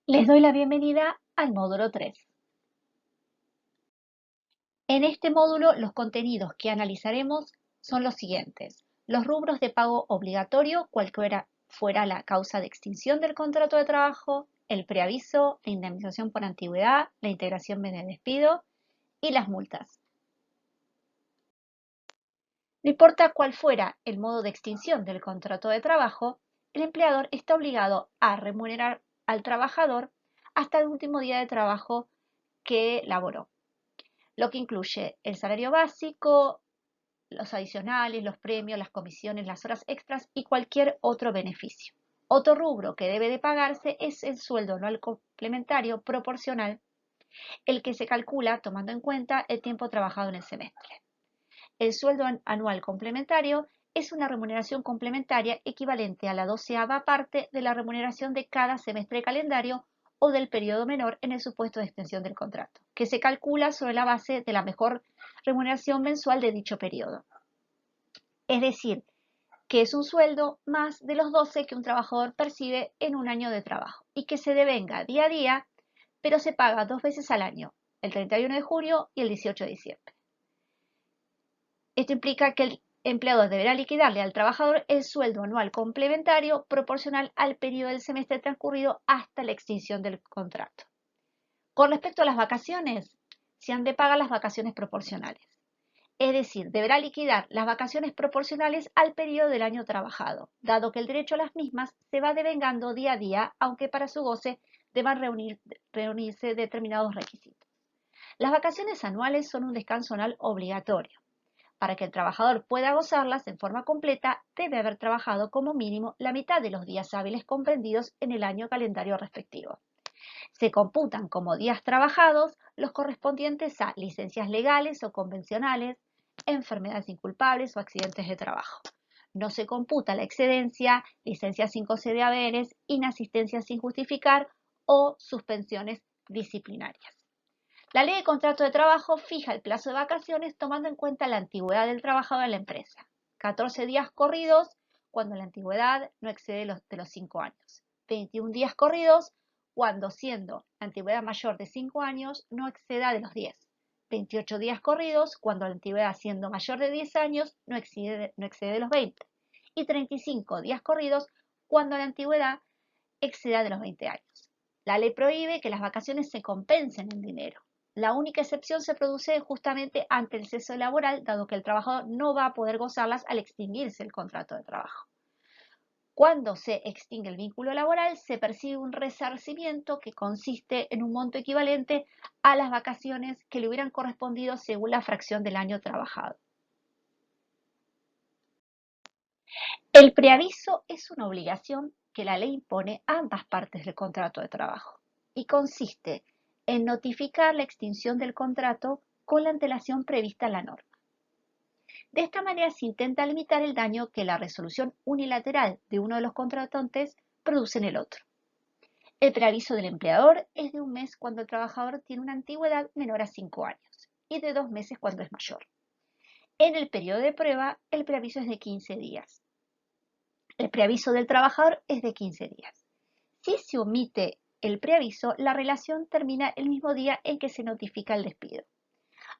Les doy la bienvenida al módulo 3. En este módulo, los contenidos que analizaremos son los siguientes. Los rubros de pago obligatorio, cualquiera fuera la causa de extinción del contrato de trabajo, el preaviso, la indemnización por antigüedad, la integración de despido y las multas. No importa cuál fuera el modo de extinción del contrato de trabajo, el empleador está obligado a remunerar al trabajador hasta el último día de trabajo que laboró, lo que incluye el salario básico, los adicionales, los premios, las comisiones, las horas extras y cualquier otro beneficio. Otro rubro que debe de pagarse es el sueldo anual complementario proporcional, el que se calcula tomando en cuenta el tiempo trabajado en el semestre. El sueldo anual complementario es una remuneración complementaria equivalente a la 12ª parte de la remuneración de cada semestre calendario o del periodo menor en el supuesto de extensión del contrato, que se calcula sobre la base de la mejor remuneración mensual de dicho periodo. Es decir, que es un sueldo más de los 12 que un trabajador percibe en un año de trabajo y que se devenga día a día, pero se paga 2 veces al año, el 31 de julio y el 18 de diciembre. Esto implica que el empleador deberá liquidarle al trabajador el sueldo anual complementario proporcional al periodo del semestre transcurrido hasta la extinción del contrato. Con respecto a las vacaciones, se han de pagar las vacaciones proporcionales. Es decir, deberá liquidar las vacaciones proporcionales al periodo del año trabajado, dado que el derecho a las mismas se va devengando día a día, aunque para su goce deban reunirse determinados requisitos. Las vacaciones anuales son un descanso anual obligatorio. Para que el trabajador pueda gozarlas en forma completa, debe haber trabajado como mínimo la mitad de los días hábiles comprendidos en el año calendario respectivo. Se computan como días trabajados los correspondientes a licencias legales o convencionales, enfermedades inculpables o accidentes de trabajo. No se computa la excedencia, licencia sin goce de haberes, inasistencia sin justificar o suspensiones disciplinarias. La ley de contrato de trabajo fija el plazo de vacaciones tomando en cuenta la antigüedad del trabajador en la empresa. 14 días corridos cuando la antigüedad no excede de los 5 años. 21 días corridos cuando, siendo la antigüedad mayor de 5 años, no exceda de los 10. 28 días corridos cuando la antigüedad, siendo mayor de 10 años, no excede de los 20. Y 35 días corridos cuando la antigüedad exceda de los 20 años. La ley prohíbe que las vacaciones se compensen en dinero. La única excepción se produce justamente ante el cese laboral, dado que el trabajador no va a poder gozarlas al extinguirse el contrato de trabajo. Cuando se extingue el vínculo laboral, se percibe un resarcimiento que consiste en un monto equivalente a las vacaciones que le hubieran correspondido según la fracción del año trabajado. El preaviso es una obligación que la ley impone a ambas partes del contrato de trabajo y consiste en notificar la extinción del contrato con la antelación prevista en la norma. De esta manera se intenta limitar el daño que la resolución unilateral de uno de los contratantes produce en el otro. El preaviso del empleador es de 1 mes cuando el trabajador tiene una antigüedad menor a 5 años y de 2 meses cuando es mayor. En el periodo de prueba, el preaviso es de 15 días. El preaviso del trabajador es de 15 días. Si se omite el preaviso, la relación termina el mismo día en que se notifica el despido.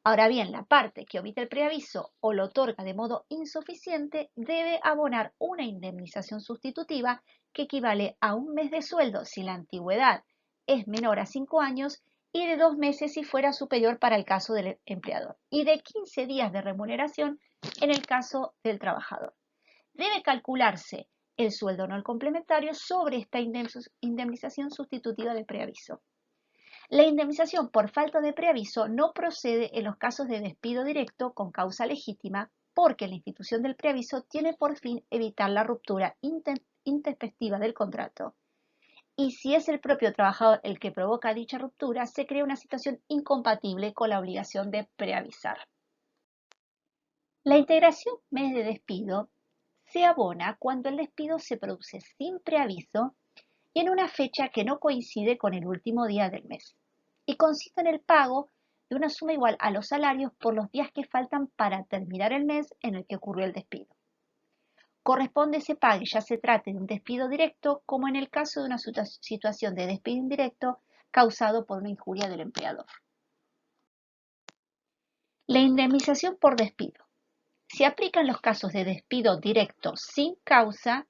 Ahora bien, la parte que omite el preaviso o lo otorga de modo insuficiente debe abonar una indemnización sustitutiva que equivale a 1 mes de sueldo si la antigüedad es menor a 5 años y de 2 meses si fuera superior para el caso del empleador y de 15 días de remuneración en el caso del trabajador. Debe calcularse el sueldo anual complementario sobre esta indemnización sustitutiva de preaviso. La indemnización por falta de preaviso no procede en los casos de despido directo con causa legítima porque la institución del preaviso tiene por fin evitar la ruptura intempestiva del contrato. Y si es el propio trabajador el que provoca dicha ruptura, se crea una situación incompatible con la obligación de preavisar. La integración mes de despido se abona cuando el despido se produce sin preaviso y en una fecha que no coincide con el último día del mes, y consiste en el pago de una suma igual a los salarios por los días que faltan para terminar el mes en el que ocurrió el despido. corresponde se pague ya se trate de un despido directo como en el caso de una situación de despido indirecto causado por una injuria del empleador. La indemnización por despido. Se aplica en los casos de despido directo sin causa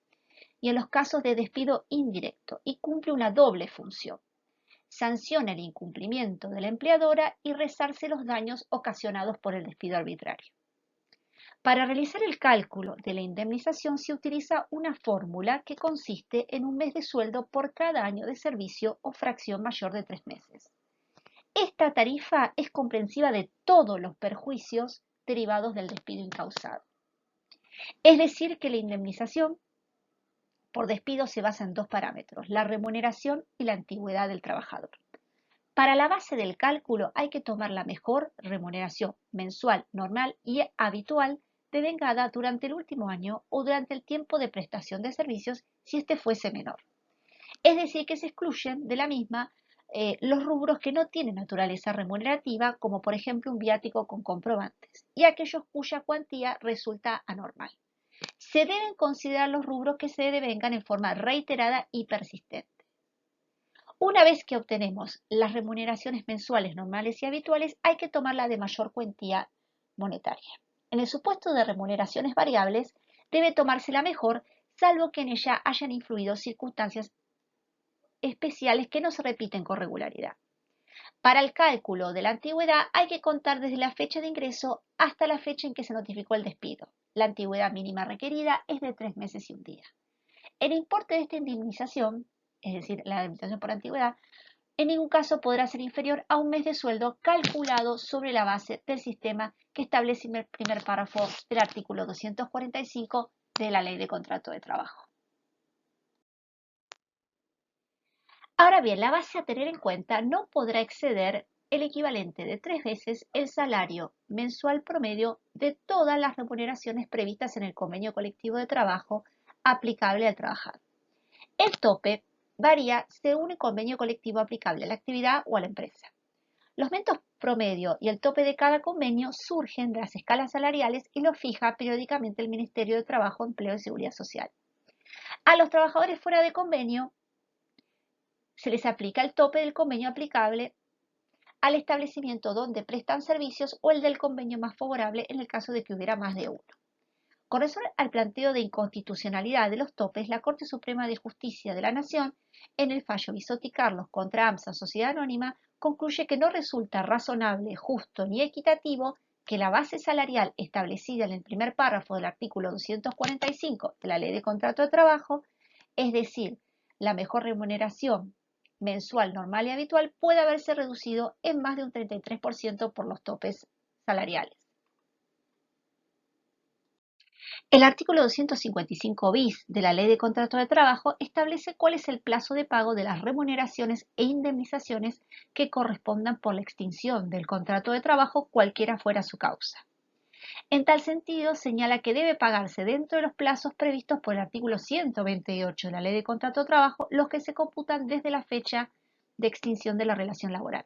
y en los casos de despido indirecto y cumple una doble función. Sanciona el incumplimiento de la empleadora y resarce los daños ocasionados por el despido arbitrario. Para realizar el cálculo de la indemnización se utiliza una fórmula que consiste en un mes de sueldo por cada año de servicio o fracción mayor de 3 meses. Esta tarifa es comprensiva de todos los perjuicios derivados del despido incausado. Es decir, que la indemnización por despido se basa en dos parámetros, la remuneración y la antigüedad del trabajador. Para la base del cálculo hay que tomar la mejor remuneración mensual, normal y habitual devengada durante el último año o durante el tiempo de prestación de servicios si este fuese menor. Es decir, que se excluyen de la misma los rubros que no tienen naturaleza remunerativa, como por ejemplo un viático con comprobantes, y aquellos cuya cuantía resulta anormal. Se deben considerar los rubros que se devengan en forma reiterada y persistente. Una vez que obtenemos las remuneraciones mensuales normales y habituales, hay que tomarla de mayor cuantía monetaria. En el supuesto de remuneraciones variables, debe tomarse la mejor, salvo que en ella hayan influido circunstancias especiales que no se repiten con regularidad. Para el cálculo de la antigüedad hay que contar desde la fecha de ingreso hasta la fecha en que se notificó el despido. La antigüedad mínima requerida es de 3 meses y un día. El importe de esta indemnización, es decir, la indemnización por antigüedad, en ningún caso podrá ser inferior a un mes de sueldo calculado sobre la base del sistema que establece el primer párrafo del artículo 245 de la Ley de Contrato de Trabajo. Ahora bien, la base a tener en cuenta no podrá exceder el equivalente de 3 veces el salario mensual promedio de todas las remuneraciones previstas en el convenio colectivo de trabajo aplicable al trabajador. El tope varía según el convenio colectivo aplicable a la actividad o a la empresa. Los montos promedio y el tope de cada convenio surgen de las escalas salariales y los fija periódicamente el Ministerio de Trabajo, Empleo y Seguridad Social. A los trabajadores fuera de convenio se les aplica el tope del convenio aplicable al establecimiento donde prestan servicios o el del convenio más favorable en el caso de que hubiera más de uno. Con relación al planteo de inconstitucionalidad de los topes, la Corte Suprema de Justicia de la Nación, en el fallo Bisotti Carlos contra AMSA Sociedad Anónima, concluye que no resulta razonable, justo ni equitativo que la base salarial establecida en el primer párrafo del artículo 245 de la Ley de Contrato de Trabajo, es decir, la mejor remuneración mensual normal y habitual, pueda haberse reducido en más de un 33% por los topes salariales. El artículo 255 bis de la Ley de Contrato de Trabajo establece cuál es el plazo de pago de las remuneraciones e indemnizaciones que correspondan por la extinción del contrato de trabajo, cualquiera fuera su causa. En tal sentido, señala que debe pagarse dentro de los plazos previstos por el artículo 128 de la Ley de Contrato de Trabajo, los que se computan desde la fecha de extinción de la relación laboral.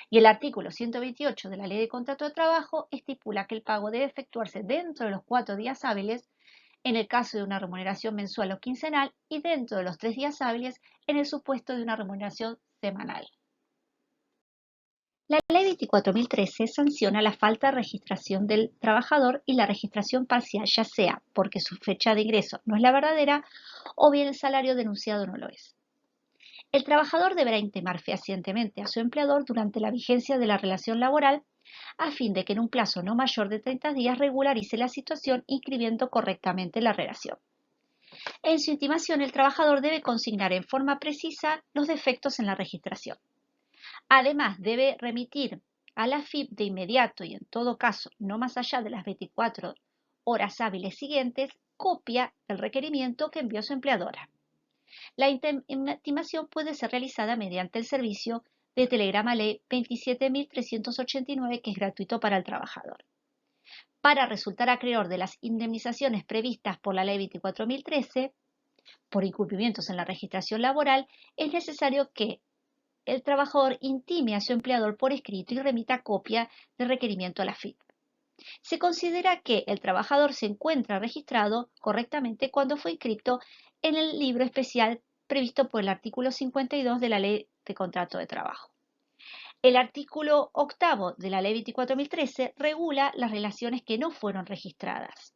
Y el artículo 128 de la Ley de Contrato de Trabajo estipula que el pago debe efectuarse dentro de los 4 días hábiles en el caso de una remuneración mensual o quincenal y dentro de los 3 días hábiles en el supuesto de una remuneración semanal. La Ley 24.013 sanciona la falta de registración del trabajador y la registración parcial, ya sea porque su fecha de ingreso no es la verdadera o bien el salario denunciado no lo es. El trabajador deberá intimar fehacientemente a su empleador durante la vigencia de la relación laboral a fin de que en un plazo no mayor de 30 días regularice la situación inscribiendo correctamente la relación. En su intimación, el trabajador debe consignar en forma precisa los defectos en la registración. Además, debe remitir a la AFIP de inmediato y en todo caso no más allá de las 24 horas hábiles siguientes, copia del requerimiento que envió su empleadora. La intimación puede ser realizada mediante el servicio de telegrama ley 27.389, que es gratuito para el trabajador. Para resultar acreedor de las indemnizaciones previstas por la ley 24.013, por incumplimientos en la registración laboral, es necesario que el trabajador intime a su empleador por escrito y remita copia del requerimiento a la AFIP. Se considera que el trabajador se encuentra registrado correctamente cuando fue inscrito en el libro especial previsto por el artículo 52 de la Ley de Contrato de Trabajo. El artículo octavo de la Ley 24.013 regula las relaciones que no fueron registradas.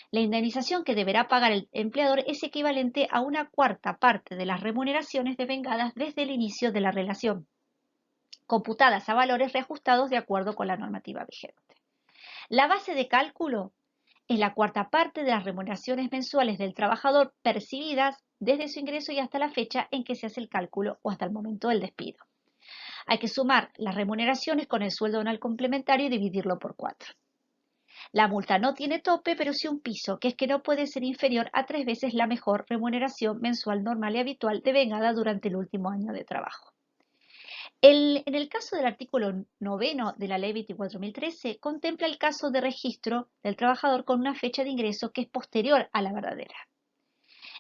La indemnización que deberá pagar el empleador es equivalente a una cuarta parte de las remuneraciones devengadas desde el inicio de la relación, computadas a valores reajustados de acuerdo con la normativa vigente. La base de cálculo es la cuarta parte de las remuneraciones mensuales del trabajador percibidas desde su ingreso y hasta la fecha en que se hace el cálculo o hasta el momento del despido. Hay que sumar las remuneraciones con el sueldo anual complementario y dividirlo por 4. La multa no tiene tope, pero sí un piso, que es que no puede ser inferior a 3 veces la mejor remuneración mensual normal y habitual devengada durante el último año de trabajo. En el caso del artículo 9 de la Ley 24.013, contempla el caso de registro del trabajador con una fecha de ingreso que es posterior a la verdadera.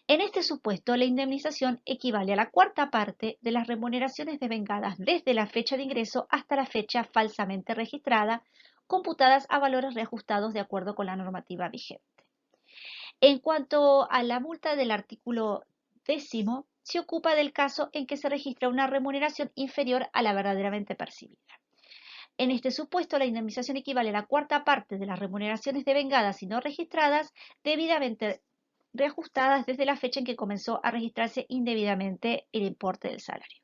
En este supuesto, la indemnización equivale a la cuarta parte de las remuneraciones devengadas desde la fecha de ingreso hasta la fecha falsamente registrada, computadas a valores reajustados de acuerdo con la normativa vigente. En cuanto a la multa del artículo 10, se ocupa del caso en que se registra una remuneración inferior a la verdaderamente percibida. En este supuesto, la indemnización equivale a la cuarta parte de las remuneraciones devengadas y no registradas, debidamente reajustadas desde la fecha en que comenzó a registrarse indebidamente el importe del salario.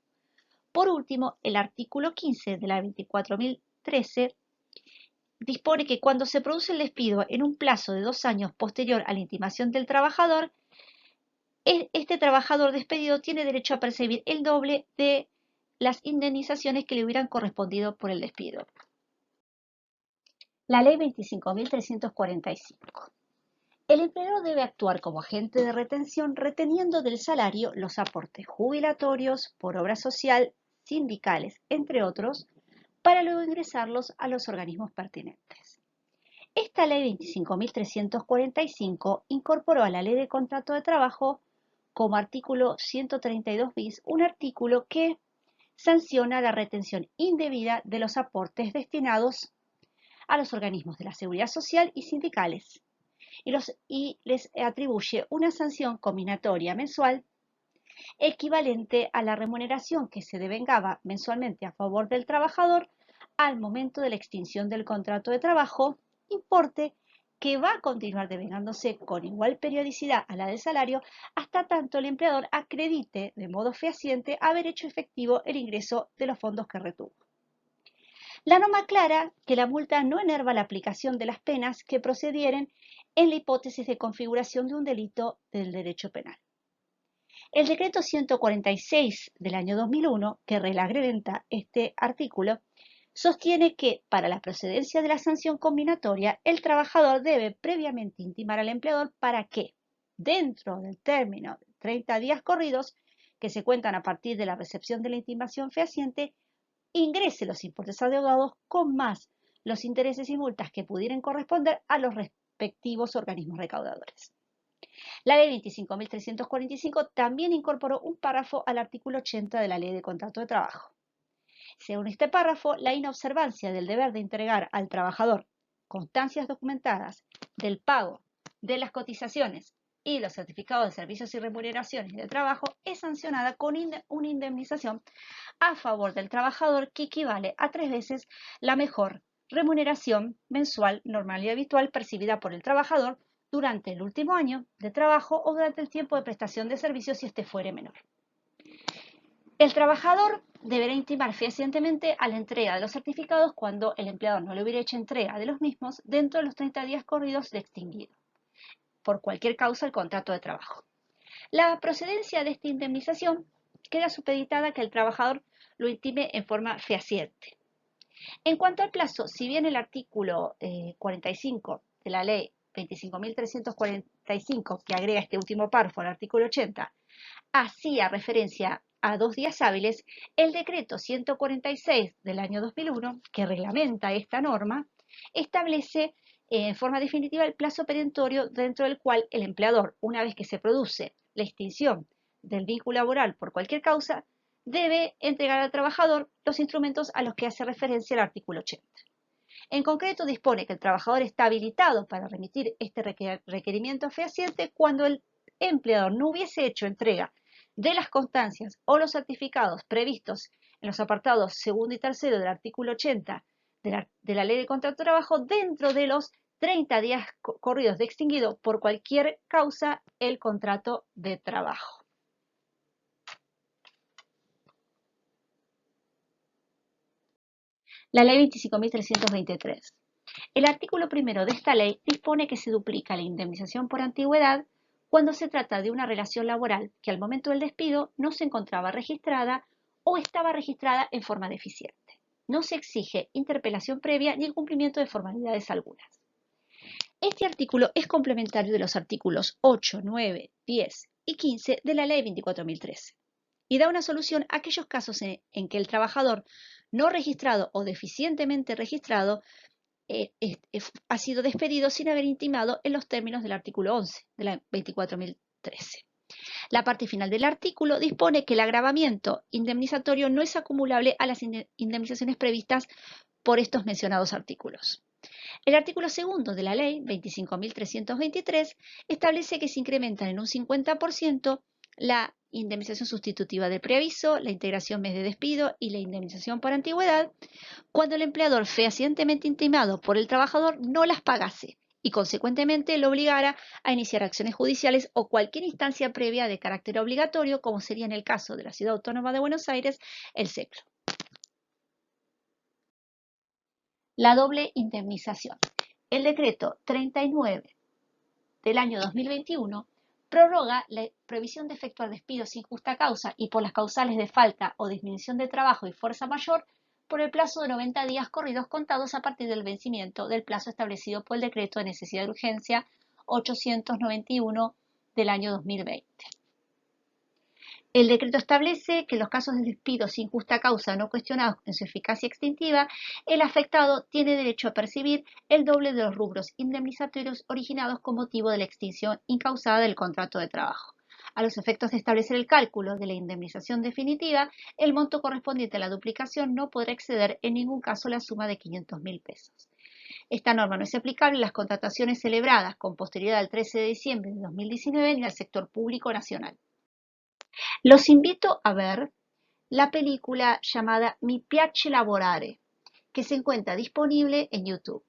Por último, el artículo 15 de la 24.013 dispone que cuando se produce el despido en un plazo de 2 años posterior a la intimación del trabajador, este trabajador despedido tiene derecho a percibir el doble de las indemnizaciones que le hubieran correspondido por el despido. La Ley 25.345. El empleador debe actuar como agente de retención reteniendo del salario los aportes jubilatorios, por obra social, sindicales, entre otros, para luego ingresarlos a los organismos pertinentes. Esta Ley 25.345 incorporó a la Ley de Contrato de Trabajo como artículo 132 bis un artículo que sanciona la retención indebida de los aportes destinados a los organismos de la seguridad social y sindicales y les atribuye una sanción combinatoria mensual equivalente a la remuneración que se devengaba mensualmente a favor del trabajador al momento de la extinción del contrato de trabajo, importe que va a continuar devengándose con igual periodicidad a la del salario hasta tanto el empleador acredite de modo fehaciente haber hecho efectivo el ingreso de los fondos que retuvo. La norma aclara que la multa no enerva la aplicación de las penas que procedieren en la hipótesis de configuración de un delito del derecho penal. El decreto 146 del año 2001, que reglamenta este artículo, sostiene que para la procedencia de la sanción combinatoria, el trabajador debe previamente intimar al empleador para que, dentro del término de 30 días corridos, que se cuentan a partir de la recepción de la intimación fehaciente, ingrese los importes adeudados con más los intereses y multas que pudieran corresponder a los respectivos organismos recaudadores. La Ley 25.345 también incorporó un párrafo al artículo 80 de la Ley de Contrato de Trabajo. Según este párrafo, la inobservancia del deber de entregar al trabajador constancias documentadas del pago de las cotizaciones y los certificados de servicios y remuneraciones de trabajo es sancionada con una indemnización a favor del trabajador que equivale a 3 veces la mejor remuneración mensual normal y habitual percibida por el trabajador durante el último año de trabajo o durante el tiempo de prestación de servicios si este fuere menor. El trabajador deberá intimar fehacientemente a la entrega de los certificados cuando el empleador no le hubiera hecho entrega de los mismos dentro de los 30 días corridos de extinguido, por cualquier causa, el contrato de trabajo. La procedencia de esta indemnización queda supeditada a que el trabajador lo intime en forma fehaciente. En cuanto al plazo, si bien el artículo 45 de la Ley 25.345, que agrega este último párrafo al artículo 80, hacía referencia a 2 días hábiles, el decreto 146 del año 2001, que reglamenta esta norma, establece en forma definitiva el plazo perentorio dentro del cual el empleador, una vez que se produce la extinción del vínculo laboral por cualquier causa, debe entregar al trabajador los instrumentos a los que hace referencia el artículo 80. En concreto, dispone que el trabajador está habilitado para remitir este requerimiento fehaciente cuando el empleador no hubiese hecho entrega de las constancias o los certificados previstos en los apartados segundo y tercero del artículo 80 de la Ley de Contrato de Trabajo dentro de los 30 días corridos de extinguido por cualquier causa el contrato de trabajo. La Ley 25.323. El artículo primero de esta ley dispone que se duplica la indemnización por antigüedad cuando se trata de una relación laboral que al momento del despido no se encontraba registrada o estaba registrada en forma deficiente. No se exige interpelación previa ni el cumplimiento de formalidades algunas. Este artículo es complementario de los artículos 8, 9, 10 y 15 de la Ley 24.013 y da una solución a aquellos casos en que el trabajador no registrado o deficientemente registrado ha sido despedido sin haber intimado en los términos del artículo 11 de la 24.013. La parte final del artículo dispone que el agravamiento indemnizatorio no es acumulable a las indemnizaciones previstas por estos mencionados artículos. El artículo segundo de la Ley 25.323 establece que se incrementan en un 50% la indemnización sustitutiva de preaviso, la integración mes de despido y la indemnización por antigüedad cuando el empleador fehacientemente intimado por el trabajador no las pagase y consecuentemente lo obligara a iniciar acciones judiciales o cualquier instancia previa de carácter obligatorio, como sería en el caso de la Ciudad Autónoma de Buenos Aires, el SECLO. La doble indemnización. El decreto 39 del año 2021 prorroga la previsión de efectuar despidos sin justa causa y por las causales de falta o disminución de trabajo y fuerza mayor por el plazo de 90 días corridos contados a partir del vencimiento del plazo establecido por el decreto de necesidad de urgencia 891 del año 2020. El decreto establece que en los casos de despido sin justa causa no cuestionados en su eficacia extintiva, el afectado tiene derecho a percibir el doble de los rubros indemnizatorios originados con motivo de la extinción incausada del contrato de trabajo. A los efectos de establecer el cálculo de la indemnización definitiva, el monto correspondiente a la duplicación no podrá exceder en ningún caso la suma de 500.000 pesos. Esta norma no es aplicable en las contrataciones celebradas con posterioridad al 13 de diciembre de 2019 ni al sector público nacional. Los invito a ver la película llamada Mi piace lavorare, que se encuentra disponible en YouTube.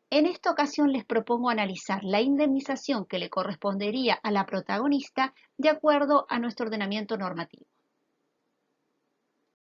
En esta ocasión les propongo analizar la indemnización que le correspondería a la protagonista de acuerdo a nuestro ordenamiento normativo.